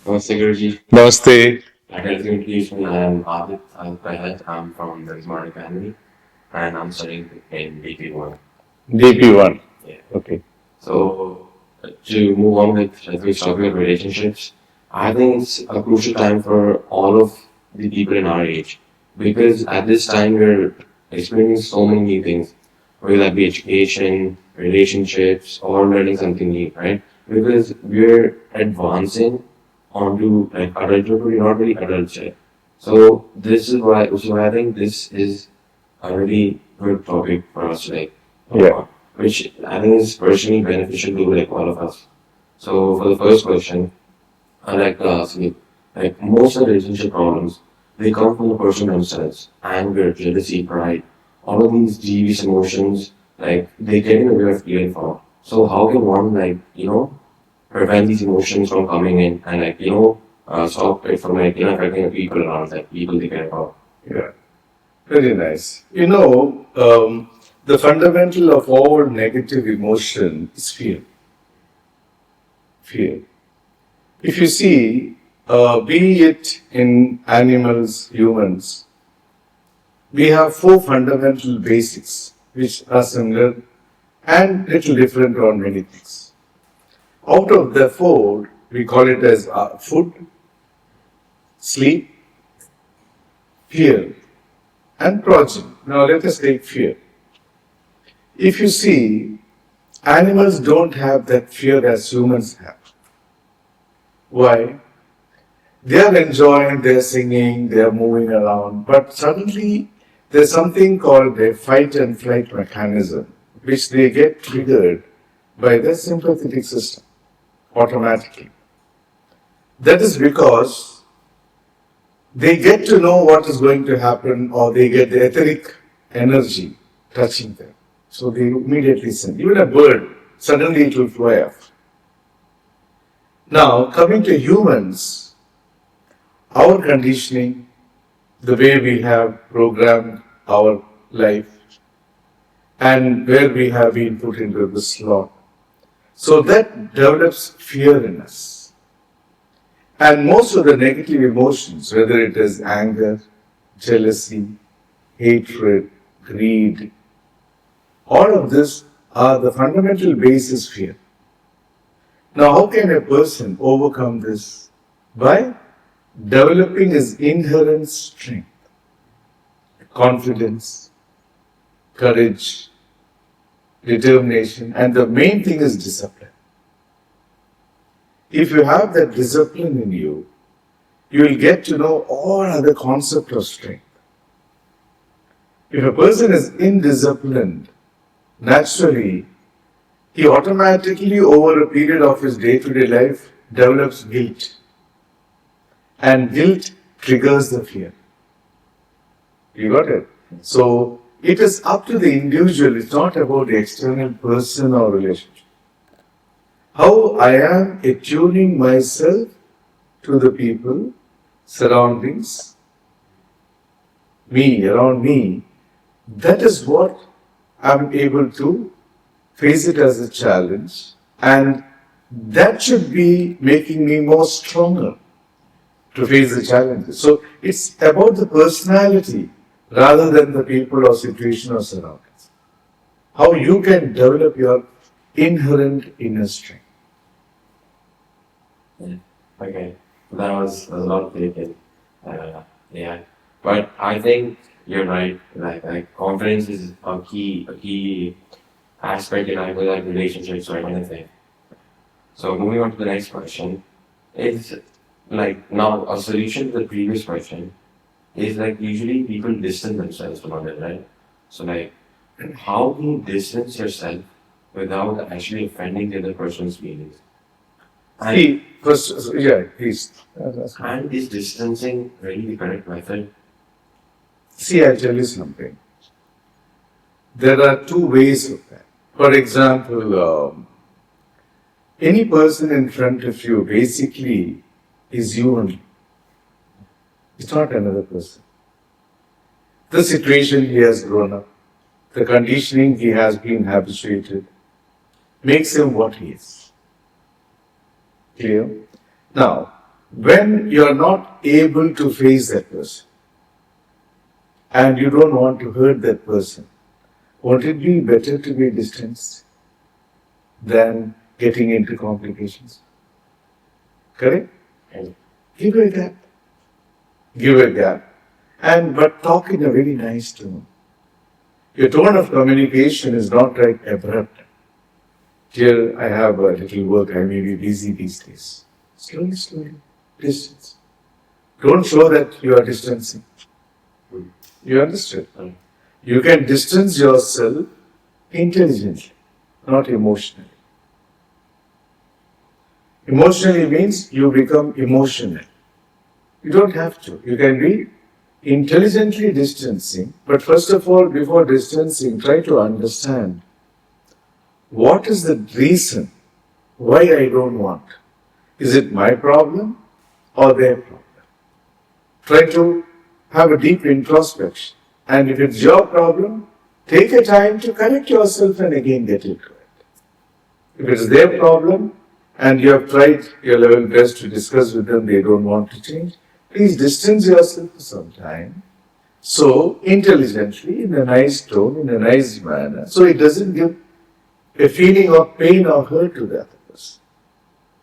Namaste, Guruji. Namaste. Like education, I am Adith. I'm from the Smart Academy and I'm studying in DP1. DP1. Yeah. Okay. So, to move on with this topic of relationships, I think it's a crucial time for all of the people in our age because at this time we're experiencing so many new things, whether that be education, relationships, or learning something new, right? Because we're advancing onto like adulthood, we're not really adults yet. So I think this is a really good topic for us to like talk Yeah. about, which I think is personally beneficial to like all of us. So for the first question, I'd like to ask you, like most of the relationship problems, they come from the person themselves. Anger, jealousy, pride, all of these devious emotions, like they get in the way of healing from. So how can one prevent these emotions from coming in and stop it from affecting the people around, like people they care about? Yeah. Very nice. The fundamental of all negative emotion is fear. Fear. If you see, be it in animals, humans, we have four fundamental basics which are similar and little different on many things. Out of the four, we call it as food, sleep, fear, and progeny. Now let us take fear. If you see, animals don't have that fear as humans have. Why? They are enjoying, they are singing, they are moving around, but suddenly there's something called a fight and flight mechanism, which they get triggered by their sympathetic system automatically. That is because they get to know what is going to happen or they get the etheric energy touching them. So they immediately sing. Even a bird, suddenly it will fly off. Now, coming to humans, our conditioning, the way we have programmed our life, and where we have been put into the slot. So that develops fear in us. And most of the negative emotions, whether it is anger, jealousy, hatred, greed, all of this are the fundamental basis fear. Now, how can a person overcome this? By developing his inherent strength, confidence, courage, determination, and the main thing is discipline. If you have that discipline in you, you will get to know all other concepts of strength. If a person is indisciplined, naturally, he automatically, over a period of his day-to-day life, develops guilt. And guilt triggers the fear. You got it? So, it is up to the individual, it's not about the external person or relationship. How I am attuning myself to the people, surroundings, me, around me, that is what I'm able to face it as a challenge, and that should be making me more stronger to face the challenges. So it's about the personality rather than the people or situation or surroundings. How you can develop your inherent inner strength. Yeah. Okay, that was a lot taken. Yeah, but I think you're right. Like confidence is a key aspect in either like relationships or anything. So moving on to the next question is like now a solution to the previous question is like usually people distance themselves from others, right? So like how do you distance yourself without actually offending the other person's feelings? And See, first, yeah, please. and is distancing really the correct method? See, I'll tell you something. There are two ways of that. For example, any person in front of you basically is you only. It's not another person. The situation he has grown up, the conditioning he has been habituated, makes him what he is. Clear? Now, When you are not able to face that person and you don't want to hurt that person, won't it be better to be distanced than getting into complications? Correct? And Give a gap. Give a gap. But talk in a very nice tone. Your tone of communication is not like abrupt. Dear, I have a little work, I may be busy these days. Slowly, slowly, distance. Don't show that you are distancing. You understood? You can distance yourself intelligently, not emotionally. Emotionally means you become emotional. You don't have to. You can be intelligently distancing, but first of all, before distancing, try to understand what is the reason why I don't want. Is it my problem or their problem? Try to have a deep introspection. And if it's your problem, take a time to correct yourself and again get it correct. If it's their problem and you have tried your level best to discuss with them, they don't want to change, please distance yourself for some time. So, intelligently, in a nice tone, in a nice manner, so it doesn't give a feeling of pain or hurt to the other person.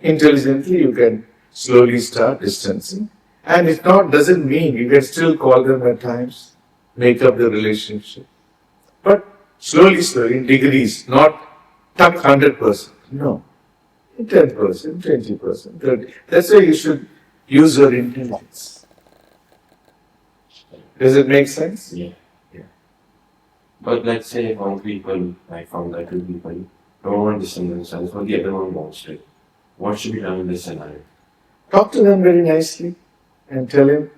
Intelligently, you can slowly start distancing. And if not, doesn't mean you can still call them at times, make up the relationship. But slowly, slowly, in degrees, not tuck 100%. No. In 10%, 20%, 30%. That's why you should use your intelligence. Does it make sense? yeah. But let's say one people, like from the two people, don't want to distance themselves, but the other one wants to. What should be done in this scenario? Talk to them very nicely and tell him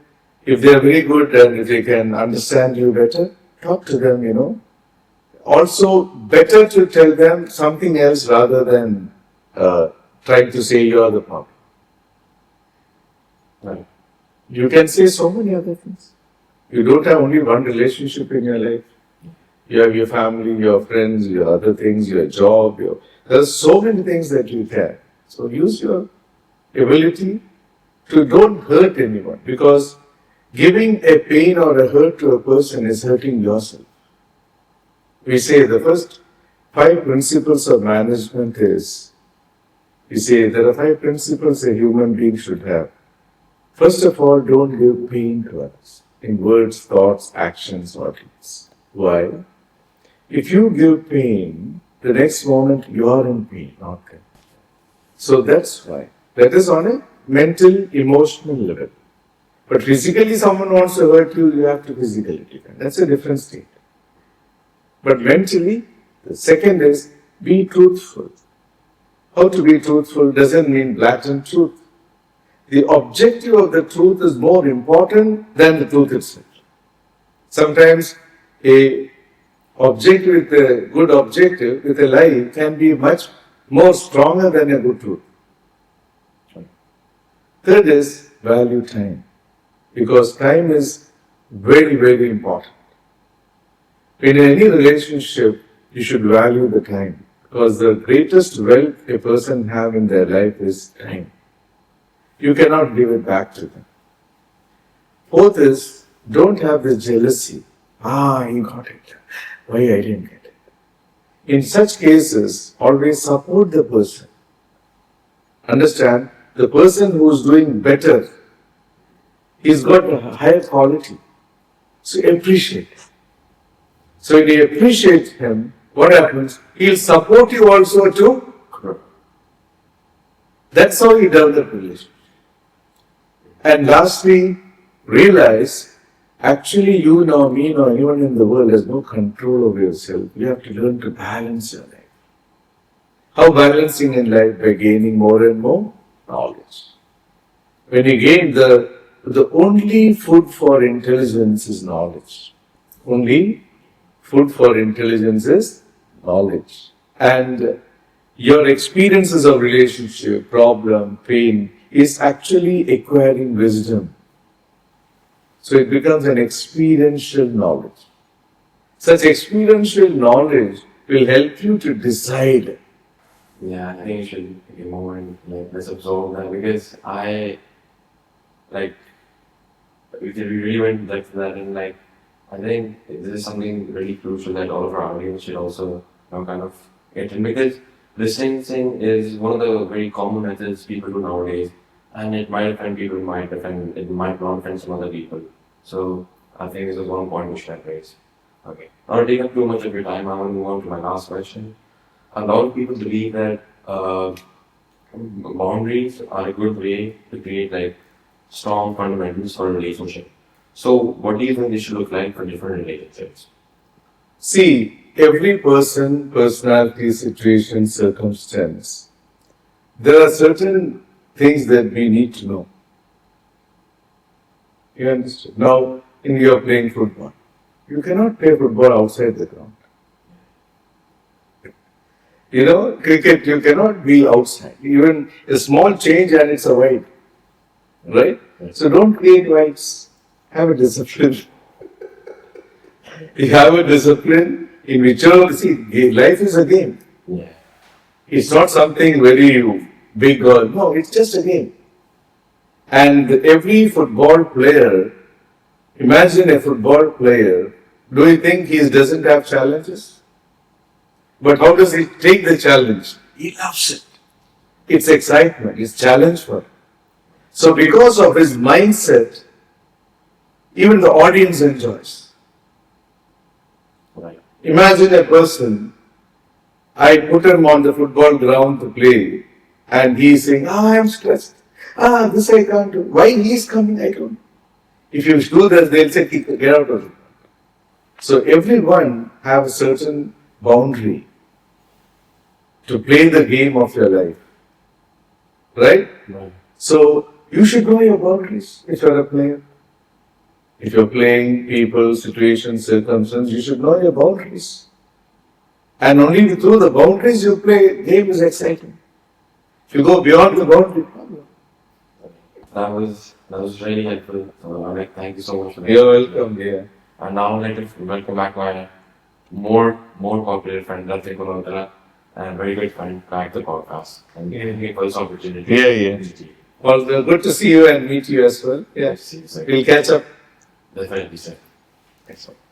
if they are very good and if they can understand you better, talk to them. Also, better to tell them something else rather than trying to say you are the problem. Right. You can say so many other things. You don't have only one relationship in your life. You have your family, your friends, your other things, your job. There are so many things that you can. So use your ability to don't hurt anyone, because giving a pain or a hurt to a person is hurting yourself. We say the first 5 principles of management is, we say there are 5 principles a human being should have. First of all, don't give pain to others in words, thoughts, actions, or deeds. Why? If you give pain, the next moment you are in pain, not them. So that's why. That is on a mental, emotional level. But physically, someone wants to hurt you, you have to physically defend. That's a different state. But mentally, the second is be truthful. How to be truthful doesn't mean blatant truth. The objective of the truth is more important than the truth itself. Sometimes a objective with a good objective, with a lie, can be much more stronger than a good truth. Third is value time, because time is very, very important. In any relationship, you should value the time, because the greatest wealth a person have in their life is time. You cannot give it back to them. Fourth is, don't have the jealousy. He got it. Why I didn't get it? In such cases, always support the person. Understand, the person who is doing better, he's got a higher quality. So appreciate. So if you appreciate him, what happens? He'll support you also to grow. That's how you develop relationship. And lastly, realize, actually you nor me nor anyone in the world has no control over yourself. You have to learn to balance your life. How balancing in life? By gaining more and more knowledge. When you gain the only food for intelligence is knowledge. Only food for intelligence is knowledge. And your experiences of relationship, problem, pain is actually acquiring wisdom. So it becomes an experiential knowledge. Such experiential knowledge will help you to decide. Yeah, I think you should take a moment, like, let's absorb that, because I like we really went like that, and like I think this is something really crucial that all of our audience should also kind of get in, because distancing is one of the very common methods people do nowadays, and it might offend people, it might not offend some other people. So I think this is one point we should raise. Okay. Not to take up too much of your time, I want to move on to my last question. A lot of people believe that boundaries are a good way to create like strong fundamentals for a relationship. So, what do you think this should look like for different relationships? See, every person, personality, situation, circumstance, there are certain things that we need to know. You understand? Now, you are playing football. You cannot play football outside the ground. You know, cricket, you cannot be outside. Even a small change and it's a wide. Right? So don't create wides. Have a discipline. You have a discipline in whichever, see, life is a game. Yeah. It's not something very big or, no, it's just a game. And every football player, imagine a football player, do you think he doesn't have challenges? But how does he take the challenge? He loves it. It's excitement, it's challenge for him. So because of his mindset, even the audience enjoys. Right. Imagine a person, I put him on the football ground to play, and he is saying, I am stressed. This I can't do. Why he is coming, I don't know. If you do this, they'll say, get out of it. So everyone have a certain boundary to play the game of your life. Right? Right. So you should know your boundaries if you're a player. If you're playing people, situations, circumstances, you should know your boundaries. And only through the boundaries you play, game is exciting. If you go beyond the boundary, That was really helpful. So, Amit, thank you so much for that. you're welcome. Yeah. And now I'd like to welcome back my more popular friend, Adith, and very good friend back to the podcast. And giving me for this opportunity. Yeah. Well, good to see you and meet you as well. Yeah. See you soon. We'll catch up. Definitely, sir. Thanks so much.